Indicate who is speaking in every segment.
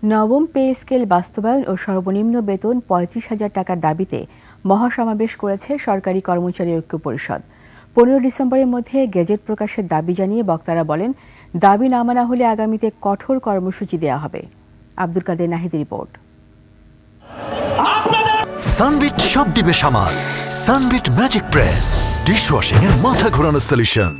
Speaker 1: নবম pay scale বাস্তবায়ন ও সর্বনিম্ন বেতন ৩৫,০০০ টাকার দাবিতে মহাসমাবেশ করেছে সরকারি কর্মচারী ঐক্য পরিষদ। ১৫ ডিসেম্বরের মধ্যে গেজেট প্রকাশের দাবি জানিয়ে বক্তারা বলেন, দাবি না মানা হলে আগামীতে কঠোর কর্মসূচি দেওয়া হবে। আব্দুল কাদের নাহিদ রিপোর্ট।
Speaker 2: সানবিট সব দিবে সামাল। সানবিট ম্যাজিক প্রেস ডিশওয়াশিং এর মাথা ঘোরানো সলিউশন।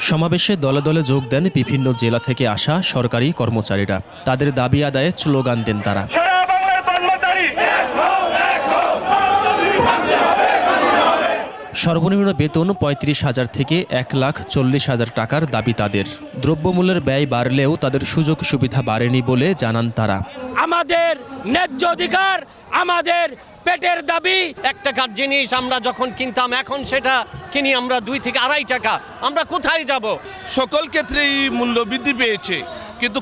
Speaker 3: সমাবেশে দলে দলে যোগ দেন বিভিন্ন জেলা থেকে আসা সরকারি কর্মচারীরা। তাদের দাবি আদায়ে স্লোগান দেন তারা। সর্বনিম্ন বেতন ৩৫,০০০ থেকে ১,৪০,০০০ টাকার দাবি তাদের। দ্রব্যমূল্যের ব্যয় বাড়লেও তাদের সুযোগ সুবিধা বাড়েনি বলে জানান তারা।
Speaker 4: আমাদের ন্যায্য অধিকার, আমাদের পেটের দাবি।
Speaker 5: ১ টাকার জিনিস আমরা যখন কিনতাম, এখন সেটা কিনি আমরা ২ থেকে ২.৫ টাকা। আমরা কোথায় যাব?
Speaker 6: সকল ক্ষেত্রেই মূল্য বৃদ্ধি পেয়েছে, কিন্তু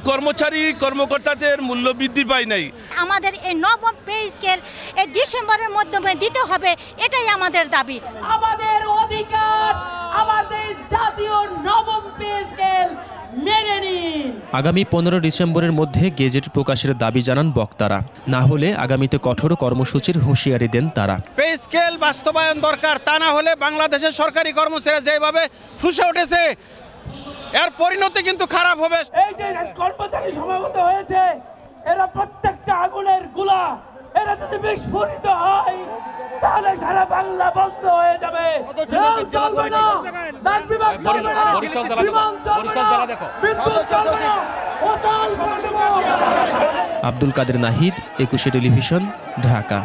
Speaker 6: কর্মকর্তাদের মূল্য বৃদ্ধি পায় নাই।
Speaker 7: আমাদের এই নবম পে স্কেল এই ডিসেম্বরের মাধ্যমে দিতে হবে, এটাই আমাদের দাবি।
Speaker 8: আমাদের অধিকার, আমাদের জাতীয় নবম পে স্কেল মেনে নিন।
Speaker 3: আগামী ১৫ ডিসেম্বরের মধ্যে গেজেট প্রকাশের দাবি জানান বক্তারা। না হলে আগামীতে কঠোর কর্মসূচির হুঁশিয়ারি দেন তারা।
Speaker 9: পে স্কেল বাস্তবায়ন দরকার, তা না হলে বাংলাদেশের সরকারি কর্মচারীরা যেভাবে ফুঁসে উঠেছে এর পরিণতি কিন্তু খারাপ হবে।
Speaker 8: এই যে কর্মচারী সমাগত হয়েছে, এরা প্রত্যেকটা আগুনের গোলা। এরা যদি বিস্ফোরিত হয় তাহলে সারা বাংলা বন্ধ হয়ে যাবে। চলবে না, ডাক বিভাগ চলবে না, বিমান চলবে না, বিদ্যুৎ চলবে না, অচল করে দেব।
Speaker 3: আব্দুল কাদের নাহিদ, ২১ টেলিভিশন, ঢাকা।